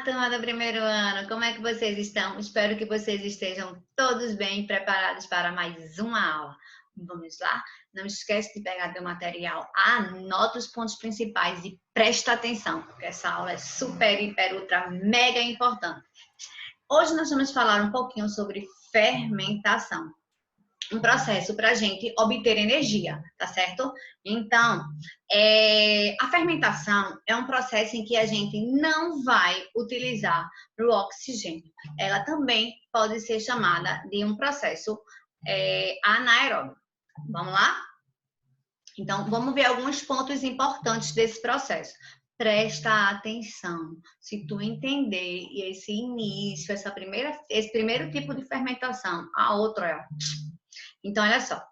turma do primeiro ano, como é que vocês estão? Espero que vocês estejam todos bem preparados para mais uma aula. Vamos lá? Não esquece de pegar teu material, anota os pontos principais e presta atenção, porque essa aula é super, hiper, ultra, mega importante. Hoje nós vamos falar um pouquinho sobre fermentação. Um processo para a gente obter energia, tá certo? Então, a fermentação é um processo em que a gente não vai utilizar o oxigênio. Ela também pode ser chamada de um processo anaeróbio. Vamos lá? Então, vamos ver alguns pontos importantes desse processo. Presta atenção. Se tu entender esse início, esse primeiro tipo de fermentação, a outra é... Então, olha só,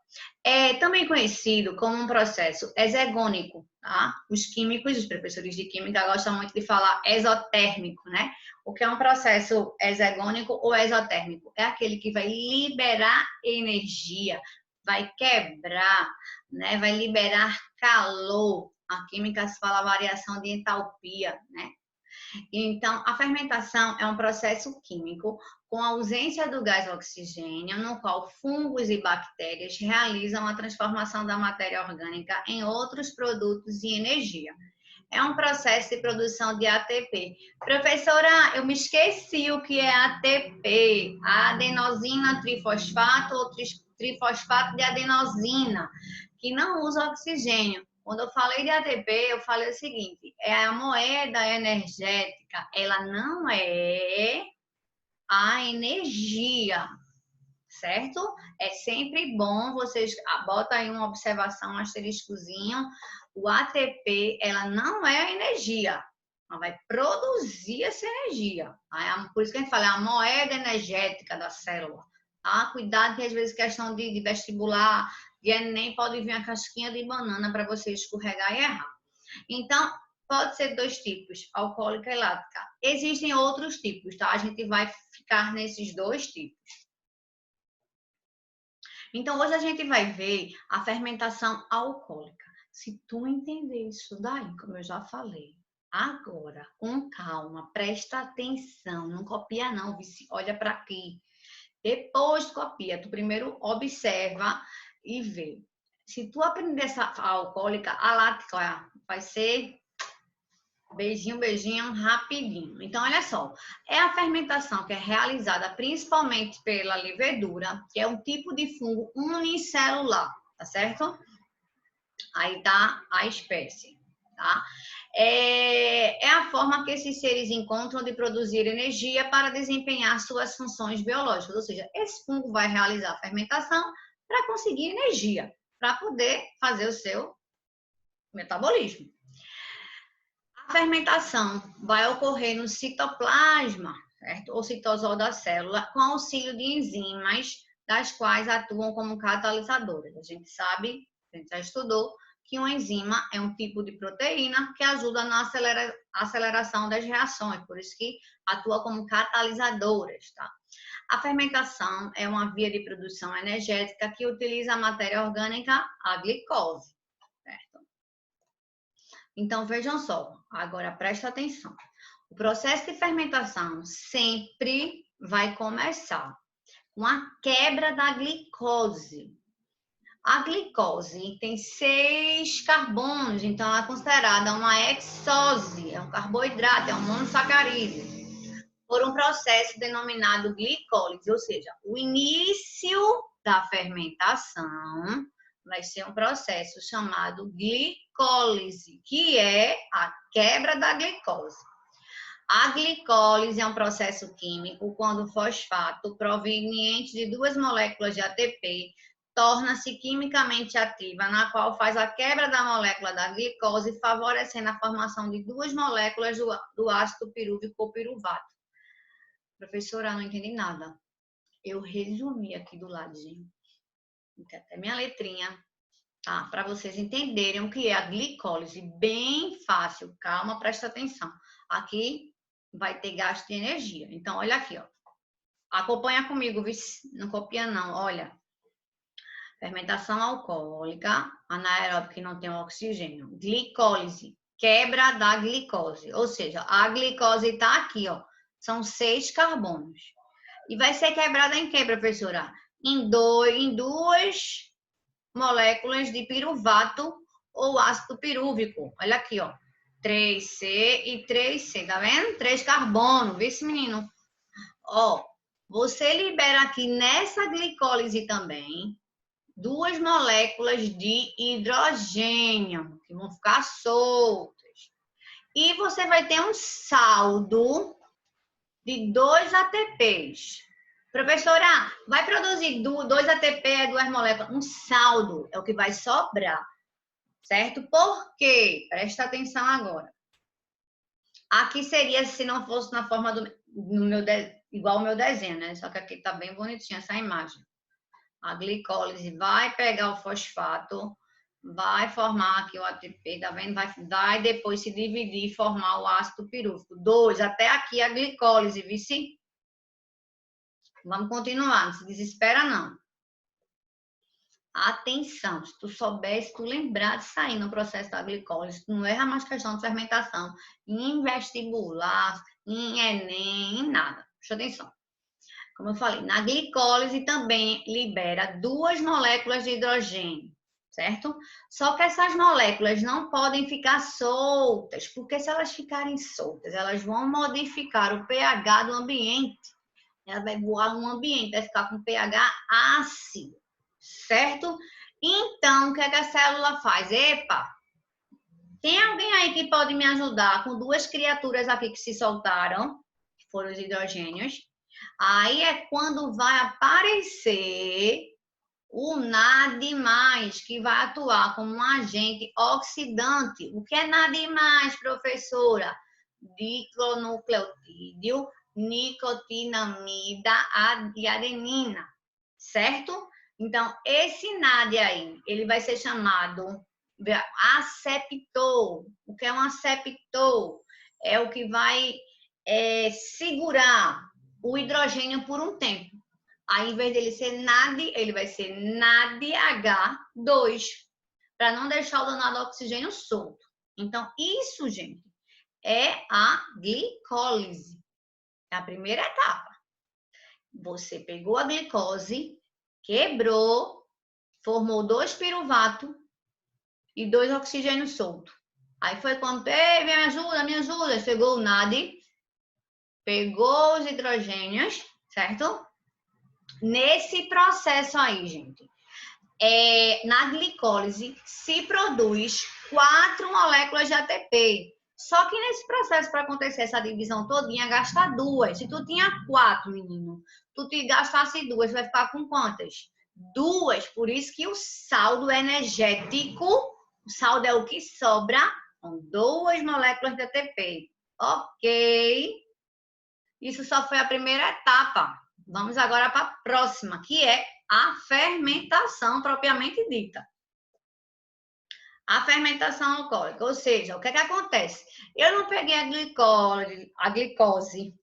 é também conhecido como um processo exegônico, tá? Os químicos, os professores de química gostam muito de falar exotérmico, né? O que é um processo exegônico ou exotérmico? É aquele que vai liberar energia, vai quebrar, né? Vai liberar calor. A química se fala variação de entalpia, né? Então, a fermentação é um processo químico com ausência do gás oxigênio, no qual fungos e bactérias realizam a transformação da matéria orgânica em outros produtos e energia. É um processo de produção de ATP. Professora, eu me esqueci o que é ATP, adenosina trifosfato ou trifosfato de adenosina, que não usa oxigênio. Quando eu falei de ATP, eu falei o seguinte, é a moeda energética, ela não é a energia, certo? É sempre bom vocês botam aí uma observação, um asteriscozinho. O ATP, ela não é a energia, ela vai produzir essa energia. Por isso que a gente fala, é a moeda energética da célula. Tá? Cuidado que às vezes questão de vestibular, de Enem, pode vir a casquinha de banana para você escorregar e errar. Então, pode ser dois tipos, alcoólica e lática. Existem outros tipos, tá? A gente vai ficar nesses dois tipos. Então, hoje a gente vai ver a fermentação alcoólica. Se tu entender isso daí, como eu já falei, agora, com calma, presta atenção, não copia não, olha para aqui. Depois copia, tu primeiro observa e vê. Se tu aprender essa alcoólica, a lática vai ser beijinho, beijinho, rapidinho. Então, olha só, é a fermentação que é realizada principalmente pela levedura, que é um tipo de fungo unicelular, tá certo? Aí tá a espécie, tá? É a forma que esses seres encontram de produzir energia para desempenhar suas funções biológicas. Ou seja, esse fungo vai realizar a fermentação para conseguir energia, para poder fazer o seu metabolismo. A fermentação vai ocorrer no citoplasma, certo? Ou citosol da célula, com auxílio de enzimas, das quais atuam como catalisadoras. A gente sabe, a gente já estudou, que uma enzima é um tipo de proteína que ajuda na aceleração das reações, por isso que atua como catalisadoras, tá? A fermentação é uma via de produção energética que utiliza a matéria orgânica, a glicose, certo? Então, vejam só, agora presta atenção. O processo de fermentação sempre vai começar com a quebra da glicose. A glicose tem 6 carbonos, então ela é considerada uma hexose, é um carboidrato, é um monossacarídeo, por um processo denominado glicólise, ou seja, o início da fermentação vai ser um processo chamado glicólise, que é a quebra da glicose. A glicólise é um processo químico quando o fosfato proveniente de 2 moléculas de ATP torna-se quimicamente ativa, na qual faz a quebra da molécula da glicose, favorecendo a formação de 2 moléculas do ácido pirúvico ou piruvato. Professora, não entendi nada. Eu resumi aqui do ladinho. Tem até minha letrinha, tá? Para vocês entenderem o que é a glicólise. Bem fácil. Calma, presta atenção. Aqui vai ter gasto de energia. Então, olha aqui, ó. Acompanha comigo, não copia não. Olha. Fermentação alcoólica, anaeróbica que não tem oxigênio. Glicólise, quebra da glicose. Ou seja, a glicose está aqui, ó. São 6 carbonos. E vai ser quebrada em que, professora? Em duas moléculas de piruvato ou ácido pirúvico. Olha aqui, ó. 3C e 3C, tá vendo? 3 carbono, vê esse menino? Ó, você libera aqui nessa glicólise também 2 moléculas de hidrogênio, que vão ficar soltas. E você vai ter um saldo de 2 ATPs. Professora, vai produzir 2 ATP, 2 moléculas. Um saldo é o que vai sobrar, certo? Por quê? Presta atenção agora. Aqui seria se não fosse na forma igual o meu desenho, né? Só que aqui tá bem bonitinha essa imagem. A glicólise vai pegar o fosfato, vai formar aqui o ATP, tá vendo? Vai depois se dividir e formar o ácido pirúvico. 2, até aqui a glicólise, vice? Vamos continuar, não se desespera não. Atenção, se tu souber, se tu lembrar de sair no processo da glicólise, tu não erra mais questão de fermentação, em vestibular, em Enem, em nada. Presta atenção. Como eu falei, na glicólise também libera 2 moléculas de hidrogênio, certo? Só que essas moléculas não podem ficar soltas, porque se elas ficarem soltas, elas vão modificar o pH do ambiente. Ela vai voar no ambiente, vai ficar com pH ácido, certo? Então, o que a célula faz? Epa, tem alguém aí que pode me ajudar com 2 criaturas aqui que se soltaram, que foram os hidrogênios. Aí é quando vai aparecer o NAD+, que vai atuar como um agente oxidante. O que é NAD+, professora? Diclonucleotídeo, nicotinamida e adenina, certo? Então, esse NAD aí, ele vai ser chamado aceptor. O que é um aceptor? É o que vai segurar o hidrogênio por um tempo. Aí, em vez dele ser NAD, ele vai ser NADH2, para não deixar o danado oxigênio solto. Então, isso, gente, é a glicólise. É a primeira etapa. Você pegou a glicose, quebrou, formou 2 piruvato e 2 oxigênios soltos. Aí foi quando, ei, me ajuda. Chegou o NAD, pegou os hidrogênios, certo? Nesse processo aí, gente, na glicólise se produz 4 moléculas de ATP. Só que nesse processo, para acontecer essa divisão todinha, gasta 2. Se tu tinha 4, menino, tu te gastasse 2, vai ficar com quantas? 2. Por isso que o saldo energético, o saldo é o que sobra, com 2 moléculas de ATP. Ok. Isso só foi a primeira etapa. Vamos agora para a próxima, que é a fermentação propriamente dita. A fermentação alcoólica, ou seja, o que é que acontece? Eu não peguei a glicose,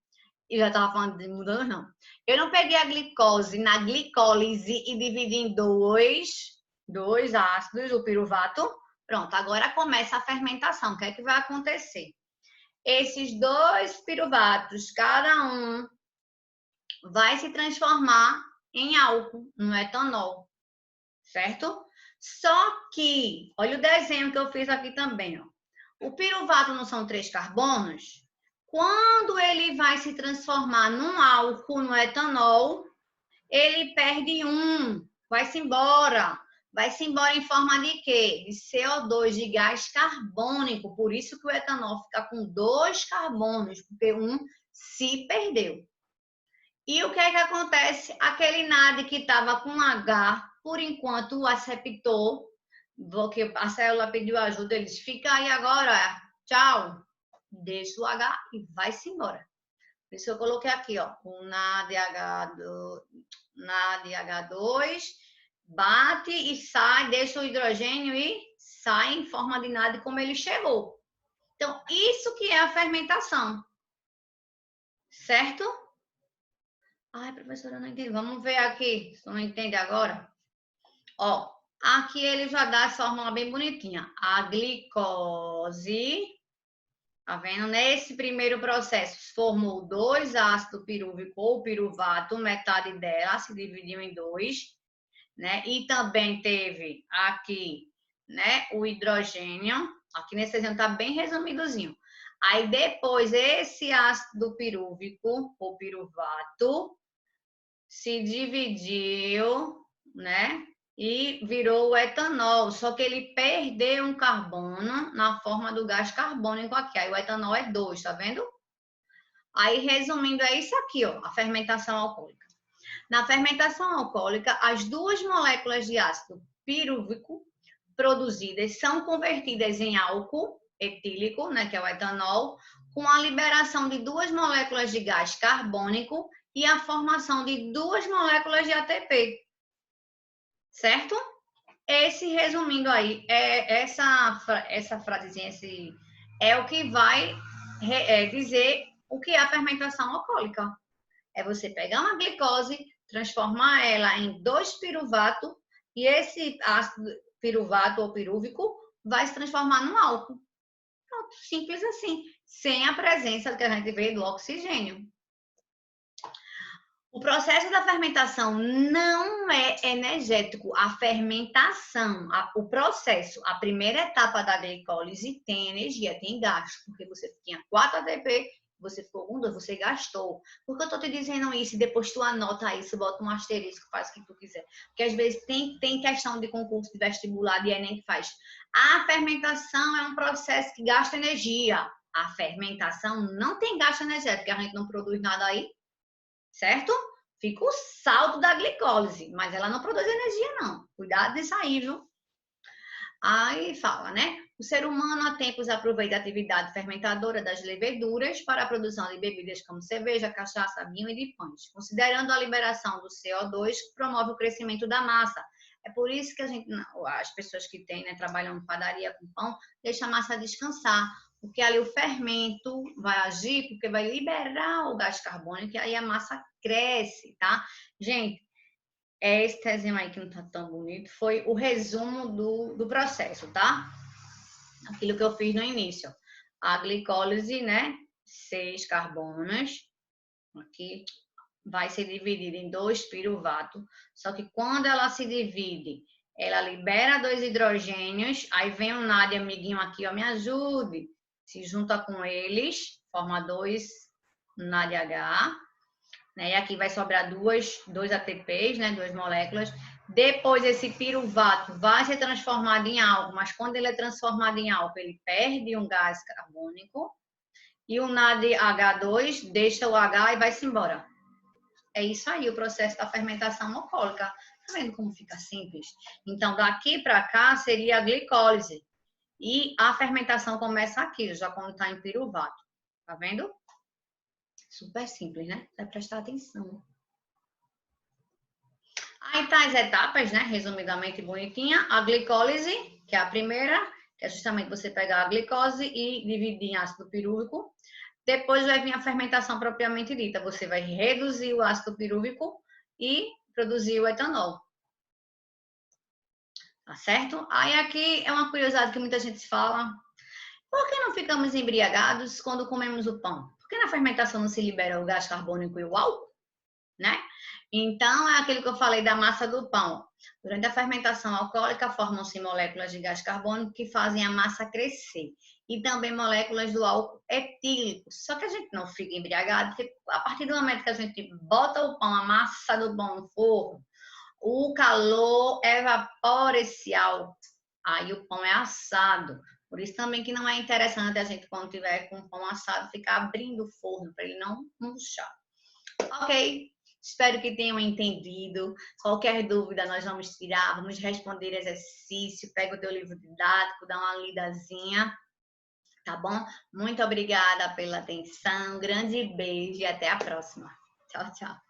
e já estava falando de mudança, não. Eu não peguei a glicose na glicólise e dividi em dois ácidos, o piruvato. Pronto, agora começa a fermentação. O que é que vai acontecer? Esses 2 piruvatos, cada um vai se transformar em álcool, no etanol, certo? Só que, olha o desenho que eu fiz aqui também, ó. O piruvato não são 3 carbonos? Quando ele vai se transformar num álcool, no etanol, ele perde um, vai-se embora. Vai-se embora em forma de quê? De CO2, de gás carbônico. Por isso que o etanol fica com 2 carbonos, porque um se perdeu. E o que é que acontece? Aquele NAD que estava com H, por enquanto o aceptor, porque a célula pediu ajuda, eles fica aí agora, tchau, deixa o H e vai-se embora. Por isso eu coloquei aqui, ó, o NADH2, bate e sai, deixa o hidrogênio e sai em forma de NAD como ele chegou. Então, isso que é a fermentação, certo? Ai, professora, eu não entendi. Vamos ver aqui, se não entende agora. Ó, Aqui ele já dá a fórmula bem bonitinha. A glicose, tá vendo? Nesse primeiro processo, formou 2 ácido pirúvico ou piruvato, metade dela se dividiu em 2, né? E também teve aqui, né, o hidrogênio. Aqui nesse exemplo tá bem resumidozinho. Aí depois esse ácido pirúvico ou piruvato se dividiu, né? E virou o etanol, só que ele perdeu um carbono na forma do gás carbônico aqui. Aí o etanol é 2, tá vendo? Aí, resumindo, é isso aqui, ó, a fermentação alcoólica. Na fermentação alcoólica, as 2 moléculas de ácido pirúvico produzidas são convertidas em álcool etílico, né, que é o etanol, com a liberação de 2 moléculas de gás carbônico e a formação de 2 moléculas de ATP. Certo? Esse, resumindo aí, essa frasezinha, é o que vai dizer o que é a fermentação alcoólica. É você pegar uma glicose, transformar ela em 2 piruvato e esse ácido piruvato ou pirúvico vai se transformar num álcool. Pronto, simples assim, sem a presença que a gente vê do oxigênio. O processo da fermentação não é energético. A fermentação, o processo, a primeira etapa da glicólise tem energia, tem gasto, porque você tinha 4 ATP, você ficou com 2, você gastou. Por que eu estou te dizendo isso? E depois tu anota isso, bota um asterisco, faz o que tu quiser. Porque às vezes tem questão de concurso de vestibular de Enem que faz. A fermentação é um processo que gasta energia. A fermentação não tem gasto energético, a gente não produz nada aí. Certo? Fica o saldo da glicólise, mas ela não produz energia, não. Cuidado nisso aí, viu? Aí fala, né? O ser humano há tempos aproveita a atividade fermentadora das leveduras para a produção de bebidas como cerveja, cachaça, vinho e de pães, considerando a liberação do CO2 que promove o crescimento da massa. É por isso que as pessoas que têm, né, trabalham em padaria com pão, deixam a massa descansar, porque ali o fermento vai agir, porque vai liberar o gás carbônico e aí a massa cresce, tá? Gente, esse desenho aí que não tá tão bonito foi o resumo do processo, tá? Aquilo que eu fiz no início. A glicólise, né? 6 carbonos. Aqui vai ser dividida em 2 piruvato. Só que quando ela se divide, ela libera 2 hidrogênios. Aí vem o Nádia, amiguinho aqui, ó, me ajude. Se junta com eles, forma 2 NADH. Né? E aqui vai sobrar 2 ATPs, né? 2 moléculas. Depois esse piruvato vai ser transformado em álcool, mas quando ele é transformado em álcool, ele perde um gás carbônico. E o NADH2 deixa o H e vai-se embora. É isso aí, o processo da fermentação alcoólica. Tá vendo como fica simples? Então, daqui para cá seria a glicólise. E a fermentação começa aqui, já quando está em piruvato. Tá vendo? Super simples, né? Vai prestar atenção. Aí tá as etapas, né? Resumidamente bonitinha. A glicólise, que é a primeira, que é justamente você pegar a glicose e dividir em ácido pirúvico. Depois vai vir a fermentação propriamente dita. Você vai reduzir o ácido pirúvico e produzir o etanol. Tá certo? Aí aqui é uma curiosidade que muita gente fala. Por que não ficamos embriagados quando comemos o pão? Por que na fermentação não se libera o gás carbônico e o álcool? Né? Então, é aquilo que eu falei da massa do pão. Durante a fermentação alcoólica, formam-se moléculas de gás carbônico que fazem a massa crescer. E também moléculas do álcool etílico. Só que a gente não fica embriagado, porque a partir do momento que a gente bota o pão, a massa do pão no forno, o calor evapora esse álcool. Aí o pão é assado. Por isso também que não é interessante a gente, quando tiver com o pão assado, ficar abrindo o forno para ele não murchar. Ok? Espero que tenham entendido. Qualquer dúvida nós vamos tirar, vamos responder exercício. Pega o teu livro didático, dá uma lidazinha, tá bom? Muito obrigada pela atenção, grande beijo e até a próxima. Tchau, tchau.